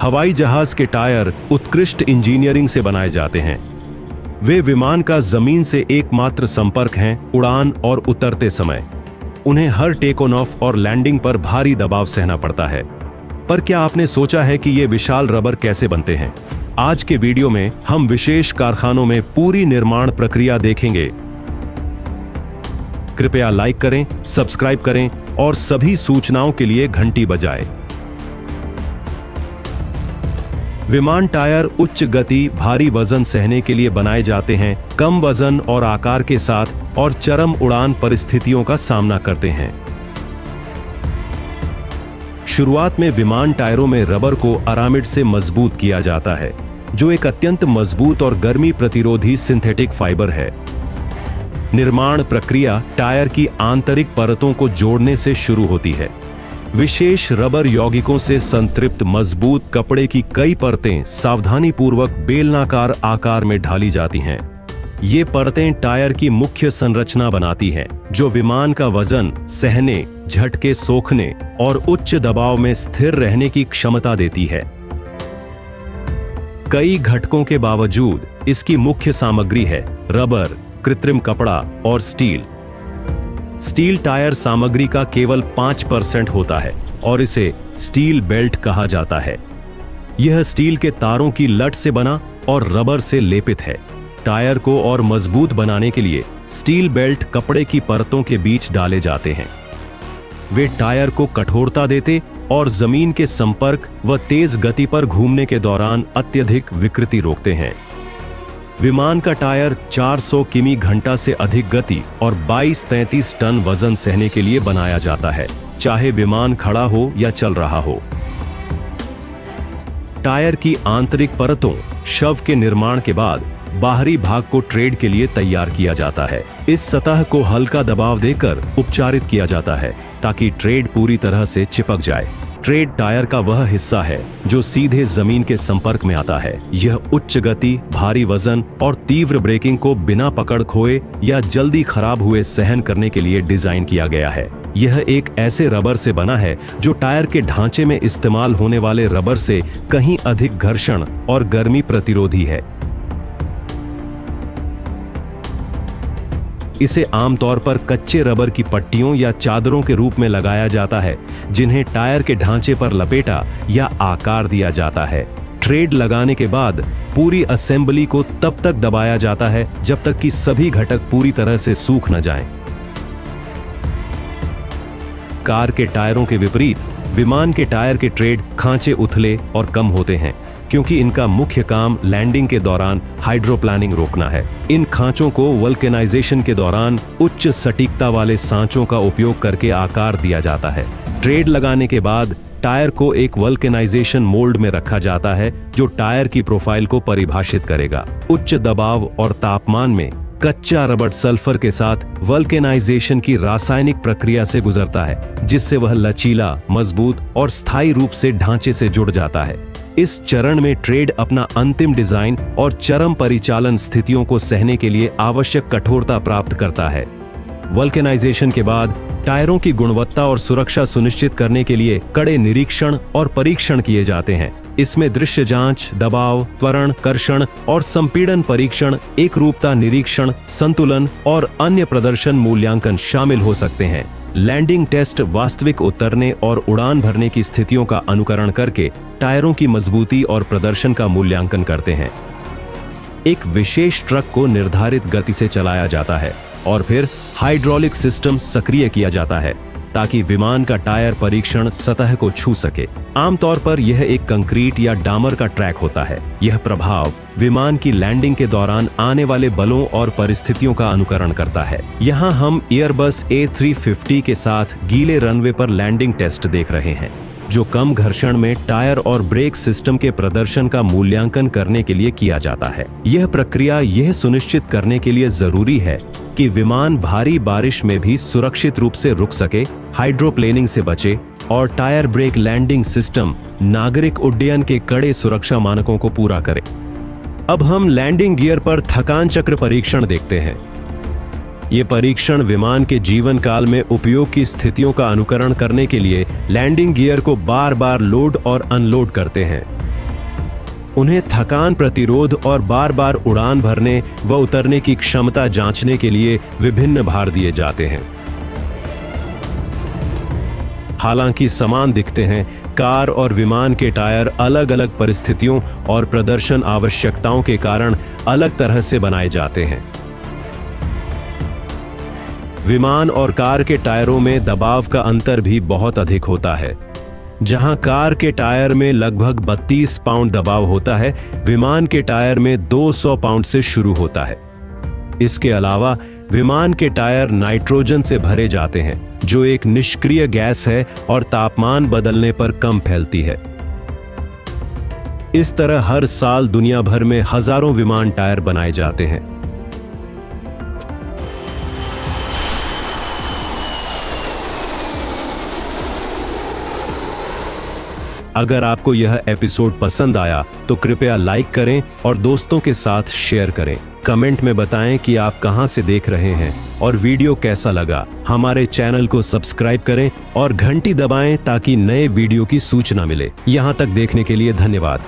हवाई जहाज के टायर उत्कृष्ट इंजीनियरिंग से बनाए जाते हैं। वे विमान का जमीन से एकमात्र संपर्क हैं उड़ान और उतरते समय। उन्हें हर टेक ऑफ और लैंडिंग पर भारी दबाव सहना पड़ता है। पर क्या आपने सोचा है कि ये विशाल रबर कैसे बनते हैं? आज के वीडियो में हम विशेष कारखानों में पूरी निर्माण प्रक्रिया देखेंगे। कृपया लाइक करें, सब्सक्राइब करें और सभी सूचनाओं के लिए घंटी बजाएं। विमान टायर उच्च गति, भारी वजन सहने के लिए बनाए जाते हैं, कम वजन और आकार के साथ और चरम उड़ान परिस्थितियों का सामना करते हैं। शुरुआत में विमान टायरों में रबर को अरामिड से मजबूत किया जाता है, जो एक अत्यंत मजबूत और गर्मी प्रतिरोधी सिंथेटिक फाइबर है। निर्माण प्रक्रिया टायर की आंतरिक परतों को जोड़ने से शुरू होती है। विशेष रबर यौगिकों से संतृप्त मजबूत कपड़े की कई परतें सावधानीपूर्वक बेलनाकार आकार में ढाली जाती हैं। ये परतें टायर की मुख्य संरचना बनाती हैं, जो विमान का वजन सहने, झटके सोखने और उच्च दबाव में स्थिर रहने की क्षमता देती है। कई घटकों के बावजूद इसकी मुख्य सामग्री है रबर, कृत्रिम कपड़ा और स्टील। स्टील टायर सामग्री का केवल 5% होता है और इसे स्टील बेल्ट कहा जाता है। यह स्टील के तारों की लट से बना और रबर से लेपित है। टायर को और मजबूत बनाने के लिए स्टील बेल्ट कपड़े की परतों के बीच डाले जाते हैं। वे टायर को कठोरता देते और जमीन के संपर्क व तेज गति पर घूमने के दौरान अत्यधिक विकृति रोकते हैं। विमान का टायर 400 किमी घंटा से अधिक गति और 22-33 टन वजन सहने के लिए बनाया जाता है, चाहे विमान खड़ा हो या चल रहा हो। टायर की आंतरिक परतों शव के निर्माण के बाद बाहरी भाग को ट्रेड के लिए तैयार किया जाता है। इस सतह को हल्का दबाव देकर उपचारित किया जाता है ताकि ट्रेड पूरी तरह से चिपक जाए। ट्रेड टायर का वह हिस्सा है जो सीधे जमीन के संपर्क में आता है। यह उच्च गति, भारी वजन और तीव्र ब्रेकिंग को बिना पकड़ खोए या जल्दी खराब हुए सहन करने के लिए डिजाइन किया गया है। यह एक ऐसे रबर से बना है जो टायर के ढांचे में इस्तेमाल होने वाले रबर से कहीं अधिक घर्षण और गर्मी प्रतिरोधी है। इसे आमतौर पर कच्चे रबर की पट्टियों या चादरों के रूप में लगाया जाता है, जिन्हें टायर के ढांचे पर लपेटा या आकार दिया जाता है। ट्रेड लगाने के बाद पूरी असेंबली को तब तक दबाया जाता है जब तक कि सभी घटक पूरी तरह से सूख न जाएं। कार के टायरों के विपरीत विमान के टायर के ट्रेड खांचे उथले और कम होते हैं, क्योंकि इनका मुख्य काम लैंडिंग के दौरान हाइड्रोप्लानिंग रोकना है। इन खांचों को वल्केनाइजेशन के दौरान उच्च सटीकता वाले सांचों का उपयोग करके आकार दिया जाता है। ट्रेड लगाने के बाद टायर को एक वल्केनाइजेशन मोल्ड में रखा जाता है, जो टायर की प्रोफाइल को परिभाषित करेगा। उच्च दबाव और तापमान में कच्चा रबर सल्फर के साथ वल्केनाइजेशन की रासायनिक प्रक्रिया से गुजरता है, जिससे वह लचीला, मजबूत और स्थायी रूप से ढांचे से जुड़ जाता है। इस चरण में ट्रेड अपना अंतिम डिजाइन और चरम परिचालन स्थितियों को सहने के लिए आवश्यक कठोरता प्राप्त करता है। वल्केनाइजेशन के बाद टायरों की गुणवत्ता और सुरक्षा सुनिश्चित करने के लिए कड़े निरीक्षण और परीक्षण किए जाते हैं। इसमें दृश्य जांच, दबाव, त्वरण, कर्षण और संपीड़न परीक्षण, एकरूपता निरीक्षण, संतुलन और अन्य प्रदर्शन मूल्यांकन शामिल हो सकते हैं। लैंडिंग टेस्ट वास्तविक उतरने और उड़ान भरने की स्थितियों का अनुकरण करके टायरों की मजबूती और प्रदर्शन का मूल्यांकन करते हैं। एक विशेष ट्रक को निर्धारित गति से चलाया जाता है और फिर हाइड्रोलिक सिस्टम सक्रिय किया जाता है ताकि विमान का टायर परीक्षण सतह को छू सके। आमतौर पर यह एक कंक्रीट या डामर का ट्रैक होता है। यह प्रभाव विमान की लैंडिंग के दौरान आने वाले बलों और परिस्थितियों का अनुकरण करता है। यहाँ हम एयरबस A350 के साथ गीले रनवे पर लैंडिंग टेस्ट देख रहे हैं, जो कम घर्षण में टायर और ब्रेक सिस्टम के प्रदर्शन का मूल्यांकन करने के लिए किया जाता है। यह प्रक्रिया यह सुनिश्चित करने के लिए जरूरी है कि विमान भारी बारिश में भी सुरक्षित रूप से रुक सके, हाइड्रोप्लेनिंग से बचे और टायर ब्रेक लैंडिंग सिस्टम नागरिक उड्डयन के कड़े सुरक्षा मानकों को पूरा करे। अब हम लैंडिंग गियर पर थकान चक्र परीक्षण देखते हैं। ये परीक्षण विमान के जीवन काल में उपयोग की स्थितियों का अनुकरण करने के लिए लैंडिंग गियर को बार बार लोड और अनलोड करते हैं। उन्हें थकान प्रतिरोध और बार बार उड़ान भरने व उतरने की क्षमता जांचने के लिए विभिन्न भार दिए जाते हैं। हालांकि समान दिखते हैं, कार और विमान के टायर अलग अलग परिस्थितियों और प्रदर्शन आवश्यकताओं के कारण अलग तरह से बनाए जाते हैं। विमान और कार के टायरों में दबाव का अंतर भी बहुत अधिक होता है। जहां कार के टायर में लगभग 32 पाउंड दबाव होता है, विमान के टायर में 200 पाउंड से शुरू होता है। इसके अलावा विमान के टायर नाइट्रोजन से भरे जाते हैं, जो एक निष्क्रिय गैस है और तापमान बदलने पर कम फैलती है। इस तरह हर साल दुनिया भर में हजारों विमान टायर बनाए जाते हैं। अगर आपको यह एपिसोड पसंद आया तो कृपया लाइक करें और दोस्तों के साथ शेयर करें। कमेंट में बताएं कि आप कहां से देख रहे हैं और वीडियो कैसा लगा। हमारे चैनल को सब्सक्राइब करें और घंटी दबाएं ताकि नए वीडियो की सूचना मिले। यहां तक देखने के लिए धन्यवाद।